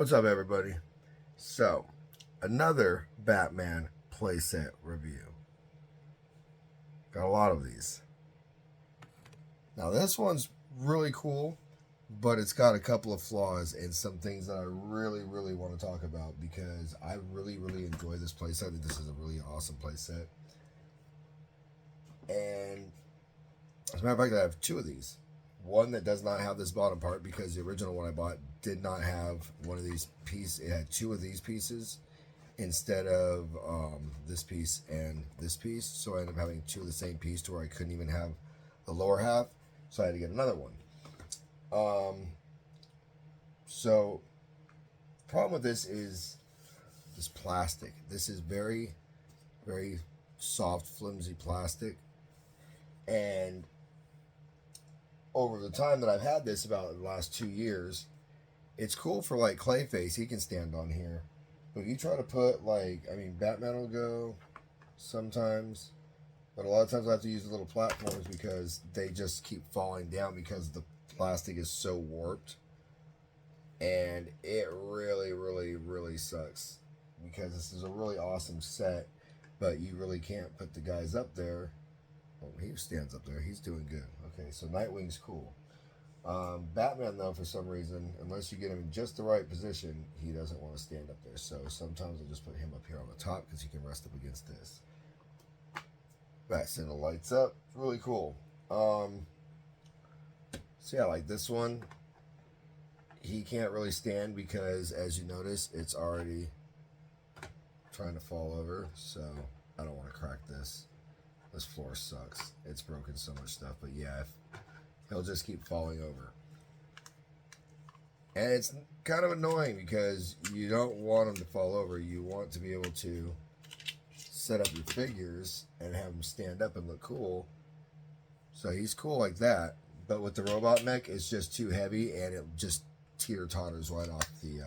What's up, everybody? So, another Batman playset review. Got a lot of these. Now, this one's really cool, but it's got a couple of flaws and some things that I really want to talk about because I really enjoy this playset. I think this is a really awesome playset. And as a matter of fact, I have two of these. One that does not have this bottom part because the original one I bought did not have one of these pieces. It had two of these pieces instead of this piece and this piece. So I ended up having two of the same piece to where I couldn't even have the lower half. So I had to get another one. So the problem with this is this plastic. This is very soft, flimsy plastic. And over the time that I've had this, about the last 2 years, it's cool for like Clayface. He can stand on here. But if you try to put Batman will go sometimes. But a lot of times I have to use the little platforms because they just keep falling down because the plastic is so warped. And it really sucks. Because this is a really awesome set. But you really can't put the guys up there. Oh, he stands up there. He's doing good. Okay, so Nightwing's cool. Batman, though, for some reason, unless you get him in just the right position, he doesn't want to stand up there. So sometimes I'll just put him up here on the top because he can rest up against this. Bat signal lights up. Really cool. So yeah, like this one, he can't really stand because, as you notice, it's already trying to fall over. So I don't want to crack this. This floor sucks. It's broken so much stuff. But yeah, he'll just keep falling over. And it's kind of annoying because you don't want him to fall over. You want to be able to set up your figures and have him stand up and look cool. So he's cool like that. But with the robot mech, it's just too heavy and it just teeter-totters right off the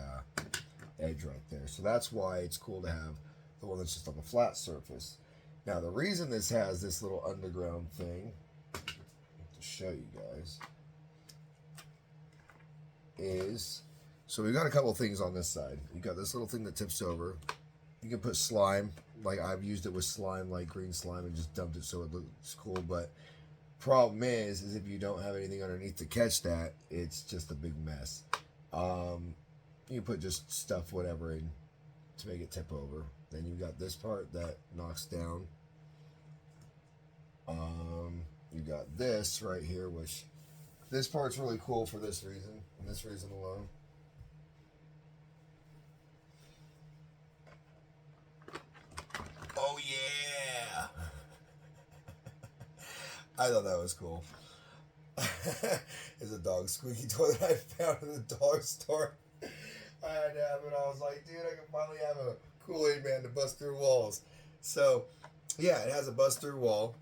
edge right there. So that's why it's cool to have the one that's just on the flat surface. Now, the reason this has this little underground thing, to show you guys, is, so we've got a couple things on this side. You got this little thing that tips over. You can put slime, like I've used it with slime, like green slime, and just dumped it so it looks cool. But problem is if you don't have anything underneath to catch that, it's just a big mess. You can put just stuff, whatever, in to make it tip over. Then you got this part that knocks down. You got this right here, which this part's really cool for this reason, and this reason alone. Oh yeah! I thought that was cool. It's a dog squeaky toy that I found in the dollar store. I had to have it. I was like, dude, I can finally have a Kool-Aid man to bust through walls. So, yeah, it has a bust through wall.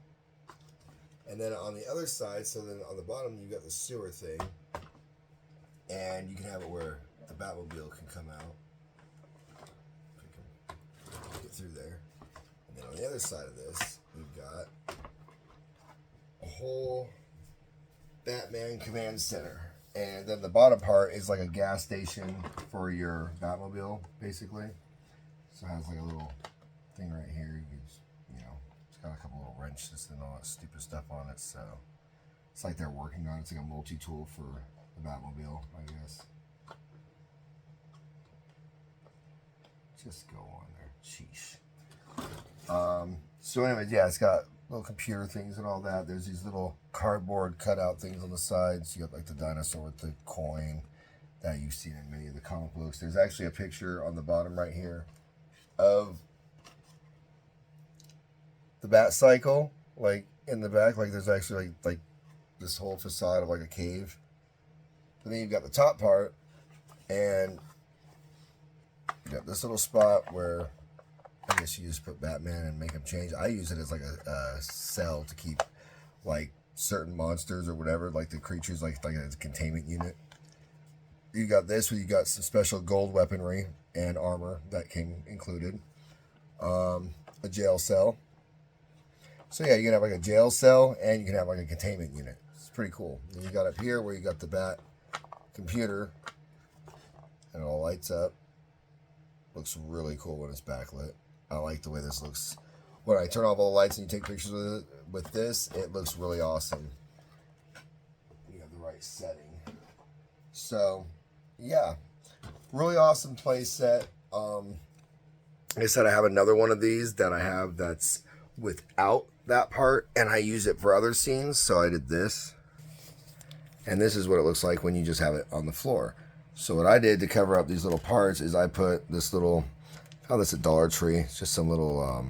And then on the other side, so then on the bottom, you got the sewer thing. And you can have it where the Batmobile can come out. Get through there. And then on the other side of this, we've got a whole Batman command center. And then the bottom part is like a gas station for your Batmobile, basically. So it has like a little thing right here. You can just, it's got a couple little wrenches and all that stupid stuff on it. So it's like they're working on it. It's like a multi-tool for the Batmobile, I guess. Just go on there. Sheesh. So anyways, yeah, it's got little computer things and all that. There's these little cardboard cutout things on the sides. You got like the dinosaur with the coin that you've seen in many of the comic books. There's actually a picture on the bottom right here of the Bat Cycle, like in the back. Like there's actually like this whole facade of like a cave. And then you've got the top part, and you got this little spot where I guess you just put Batman and make him change. I use it as like a cell to keep like certain monsters or whatever, like the creatures, like a containment unit. You got this where you got some special gold weaponry and armor that came included. A jail cell. So yeah, you can have like a jail cell and you can have like a containment unit. It's pretty cool. And you got up here where you got the Bat computer and it all lights lights up. Looks really cool when it's backlit. I like the way this looks. When I turn off all the lights and you take pictures with this, it looks really awesome. You have the right setting. So, yeah, really awesome play set. Like I said, I have another one of these that I have that's without that part, and I use it for other scenes. So I did this, and this is what it looks like when you just have it on the floor. So what I did to cover up these little parts is I put this little, I found this at Dollar Tree. It's just some little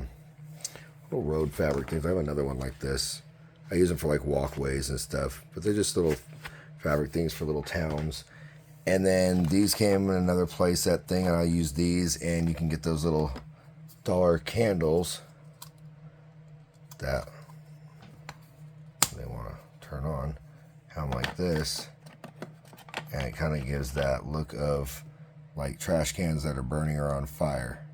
road fabric things. I have another one like this. I use them for like walkways and stuff, but they're just little fabric things for little towns. And then these came in another playset thing, and I use these, and you can get those little dollar candles that they want to turn on, have them like this, and it kind of gives that look of like trash cans that are burning or on fire.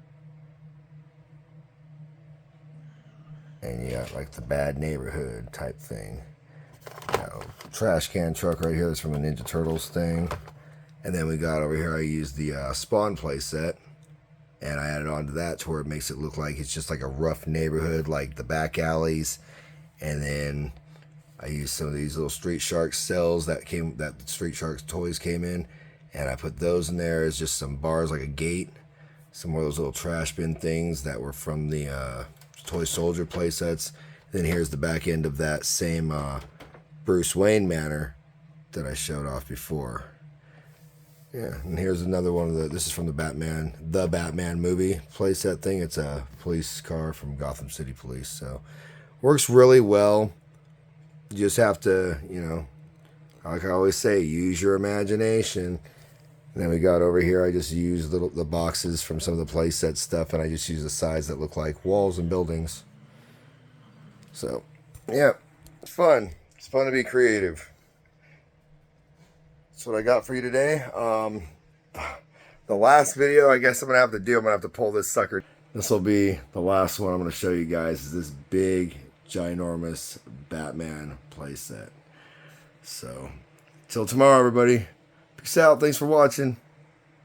And you got like the bad neighborhood type thing. Trash can truck right here. That's from the Ninja Turtles thing. And then we got over here, I used the Spawn playset, and I added on to that to where it makes it look like it's just like a rough neighborhood, like the back alleys. And then I used some of these little Street Sharks cells that the Street Sharks toys came in, and I put those in there as just some bars, like a gate. Some more of those little trash bin things that were from the Toy Soldier playsets. Then here's the back end of that same Bruce Wayne manor that I showed off before. Yeah, and here's another one of this is from the Batman movie playset thing. It's a police car from Gotham City Police. So, works really well. You just have to, like I always say, use your imagination. And then we got over here, I just used the boxes from some of the playset stuff, and I just use the sides that look like walls and buildings. So, yeah, it's fun. It's fun to be creative. That's what I got for you today. The last video, I guess I'm going to have to pull this sucker. This will be the last one I'm going to show you guys, is this big, ginormous Batman playset. So, till tomorrow, everybody. Peace out. Thanks for watching.